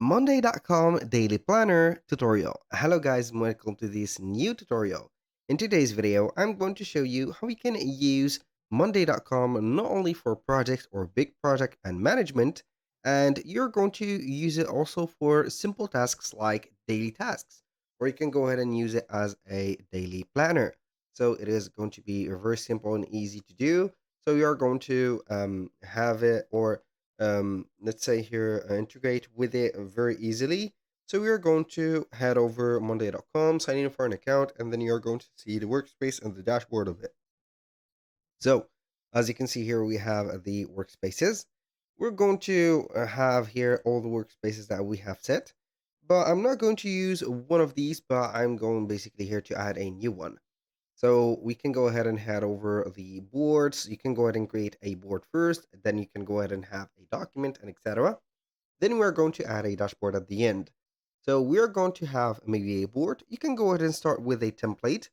Monday.com Daily Planner tutorial. Hello guys and welcome to this new tutorial. In today's video, I'm going to show you how we can use Monday.com not only for projects or big project and management, and you're going to use it also for simple tasks like daily tasks, or you can go ahead and use it as a daily planner. So it is going to be very simple and easy to do. So you're going to have it or let's say here, integrate with it very easily. So we are going to head over monday.com, sign in for an account, and then you're going to see the workspace and the dashboard of it. So as you can see here, we have the workspaces. We're going to have here all the workspaces that we have set, but I'm not going to use one of these, but I'm going basically here to add a new one. So we can go ahead and head over the boards. You can go ahead and create a board first, then you can go ahead and have a document and etc. Then we're going to add a dashboard at the end. So we're going to have maybe a board. You can go ahead and start with a template.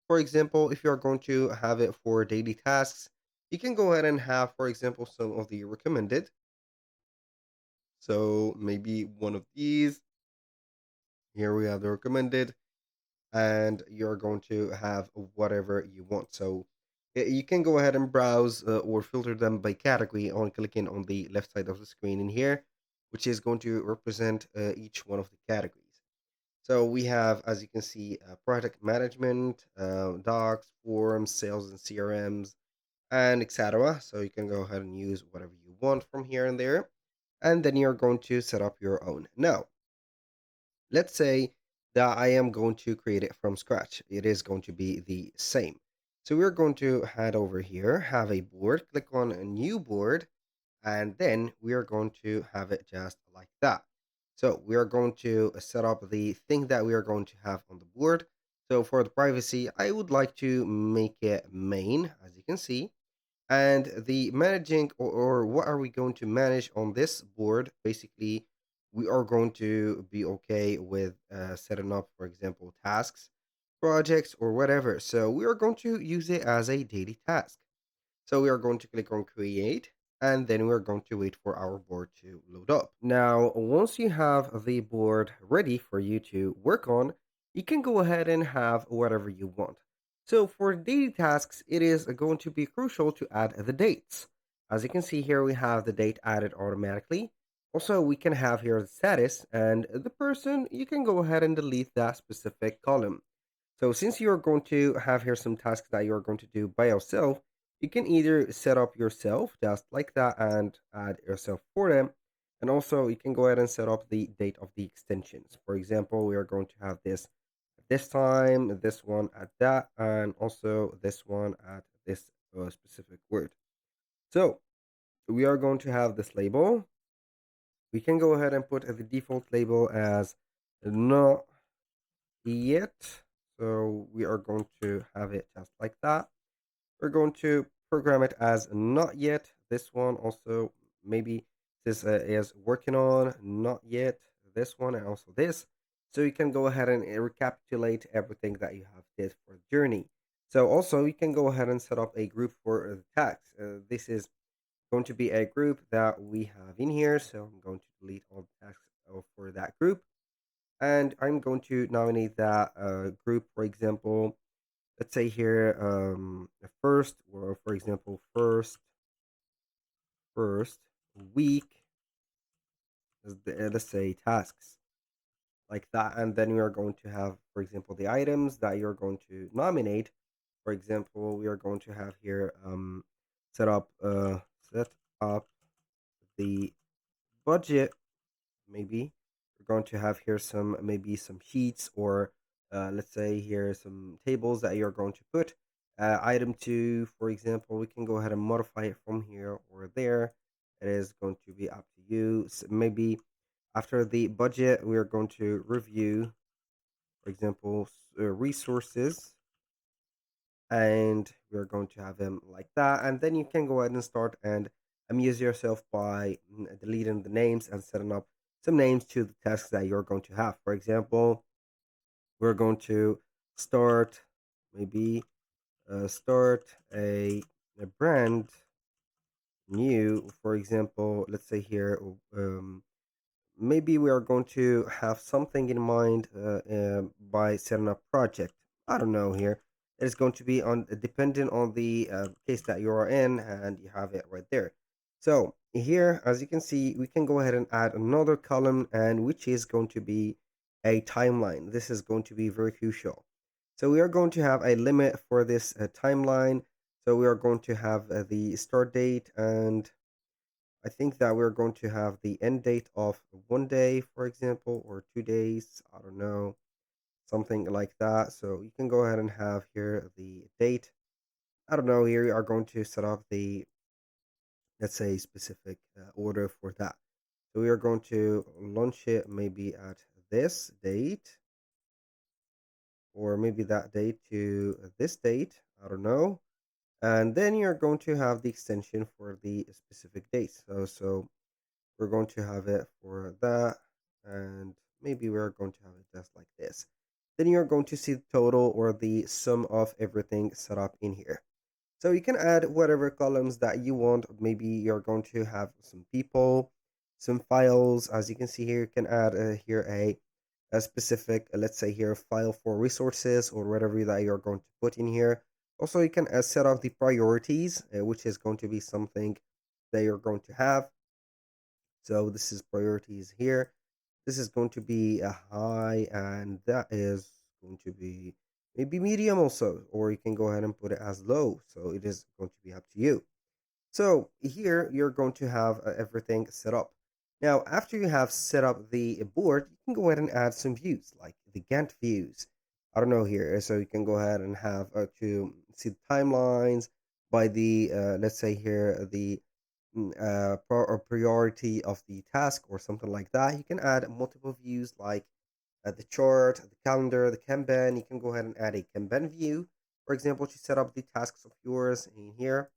For example, if you're going to have it for daily tasks, you can go ahead and have, for example, some of the recommended. So maybe one of these. Here we have the recommended, and you're going to have whatever you want. So you can go ahead and browse or filter them by category on clicking on the left side of the screen in here, which is going to represent each one of the categories. So we have, as you can see, product management, docs, forums, sales and CRMs, and etc. So you can go ahead and use whatever you want from here and there. And then you're going to set up your own. Now, let's say that I am going to create it from scratch. It is going to be the same. So we're going to head over here, have a board, click on a new board, and then we are going to have it just like that. So we are going to set up the thing that we are going to have on the board. So for the privacy, I would like to make it main, as you can see. And the managing or what are we going to manage on this board? Basically, we are going to be okay with setting up, for example, tasks, projects, or whatever. So we are going to use it as a daily task. So we are going to click on create, and then we're going to wait for our board to load up. Now, once you have the board ready for you to work on, you can go ahead and have whatever you want. So for daily tasks, it is going to be crucial to add the dates. As you can see here, we have the date added automatically. Also, we can have here the status and the person. You can go ahead and delete that specific column. So since you're going to have here some tasks that you're going to do by yourself, you can either set up yourself just like that and add yourself for them. And also you can go ahead and set up the date of the extensions. For example, we are going to have this at this time, this one at that, and also this one at this specific word. So we are going to have this label. We can go ahead and put the default label as not yet. So we are going to have it just like that. We're going to program it as not yet. This one also maybe this is working on not yet. This one and also this. So you can go ahead and recapitulate everything that you have did for the journey. So also you can go ahead and set up a group for the tags. This is going to be a group that we have in here. So I'm going to delete all the tags for that group. And I'm going to nominate that group, for example, let's say here the first or for example first week is let's say tasks like that, and then we are going to have, for example, the items that you're going to nominate. For example, we are going to have here set up set up the budget. Maybe we're going to have here some maybe some sheets or let's say here some tables that you're going to put item 2, for example. We can go ahead and modify it from here or there. It is going to be up to you. Maybe after the budget we are going to review, for example, resources, and we're going to have them like that. And then you can go ahead and start and amuse yourself by deleting the names and setting up some names to the tasks that you're going to have. For example, we're going to start maybe start a brand new. For example, let's say here maybe we are going to have something in mind by setting up project. I don't know here. It's going to be on depending on the case that you are in, and you have it right there. So here, as you can see, we can go ahead and add another column, and which is going to be a timeline. This is going to be very crucial. So we are going to have a limit for this timeline. So we are going to have the start date, and I think that we're going to have the end date of 1 day, for example, or 2 days. I don't know, something like that. So you can go ahead and have here the date. I don't know. Here we are going to set up the, let's say, specific order for that. So we are going to launch it maybe at this date, or maybe that date to this date. I don't know. And then you're going to have the extension for the specific date. So we're going to have it for that, and maybe we're going to have it just like this. Then you're going to see the total or the sum of everything set up in here. So you can add whatever columns that you want. Maybe you're going to have some people, some files. As you can see here, you can add here a specific, let's say here, file for resources or whatever that you're going to put in here. Also, you can set up the priorities, which is going to be something that you're going to have. So this is priorities here. This is going to be a high, and that is going to be maybe medium also, or you can go ahead and put it as low. So it is going to be up to you. So here you're going to have everything set up. Now, after you have set up the board, you can go ahead and add some views like the Gantt views. I don't know here. So you can go ahead and have to see the timelines by the, let's say here, the or priority of the task or something like that. You can add multiple views like the chart, the calendar, the Kanban. You can go ahead and add a Kanban view, for example, to set up the tasks of yours in here.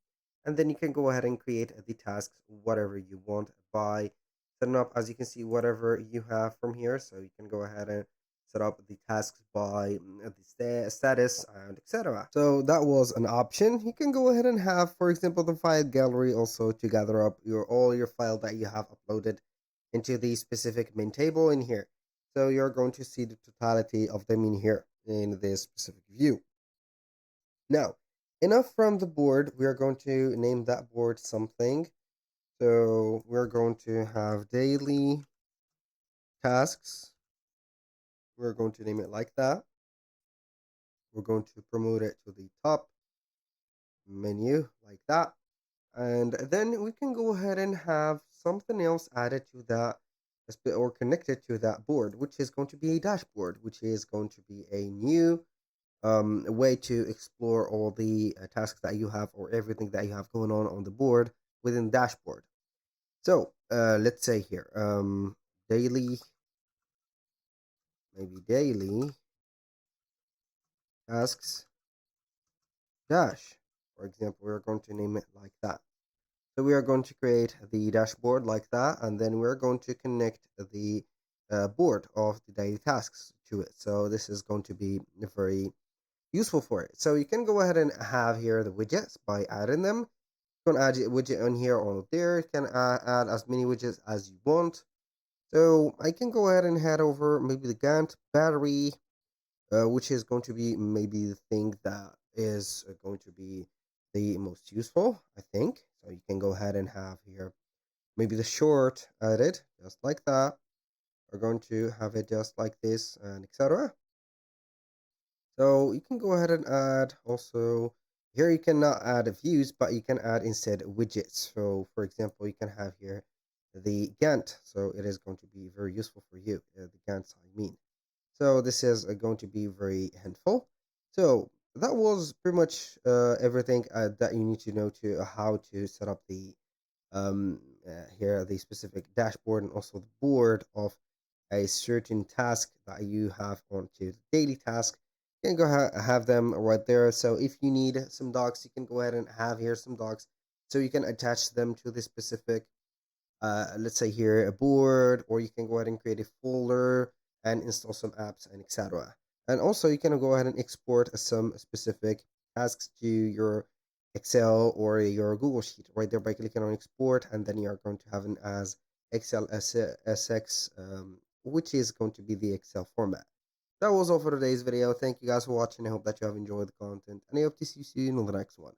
And then you can go ahead and create the tasks, whatever you want, by setting up, as you can see, whatever you have from here. So you can go ahead and set up the tasks by the status and etc. So that was an option. You can go ahead and have, for example, the file gallery also to gather up your all your file that you have uploaded into the specific main table in here. So you're going to see the totality of them in here in this specific view. Now, enough from the board. We are going to name that board something. So we're going to have daily tasks. We're going to name it like that. We're going to promote it to the top menu like that. And then we can go ahead and have something else added to that or connected to that board, which is going to be a dashboard, which is going to be a new way to explore all the tasks that you have or everything that you have going on the board within dashboard. So let's say here daily, maybe daily tasks dash, for example. We're going to name it like that. So we are going to create the dashboard like that, and then we're going to connect the board of the daily tasks to it. So this is going to be very useful for it. So you can go ahead and have here the widgets by adding them. You can add a widget on here or there. You can add as many widgets as you want. So I can go ahead and head over maybe the Gantt battery, which is going to be maybe the thing that is going to be the most useful, I think. So you can go ahead and have here maybe the short added just like that. We're going to have it just like this and etc. So you can go ahead and add also here. You cannot add views, but you can add instead widgets. So for example, you can have here the Gantt. So it is going to be very useful for you, the Gantt I mean. So this is going to be very helpful. So that was pretty much everything that you need to know to how to set up the here the specific dashboard and also the board of a certain task that you have onto the daily task. You can go have them right there. So if you need some docs, you can go ahead and have here some docs, so you can attach them to the specific let's say here a board, or you can go ahead and create a folder and install some apps and etc. And also you can go ahead and export some specific tasks to your Excel or your Google Sheet right there by clicking on export, and then you are going to have an as Excel SX, which is going to be the Excel format. That was all for today's video. Thank you guys for watching. I hope that you have enjoyed the content, and I hope to see you soon on the next one.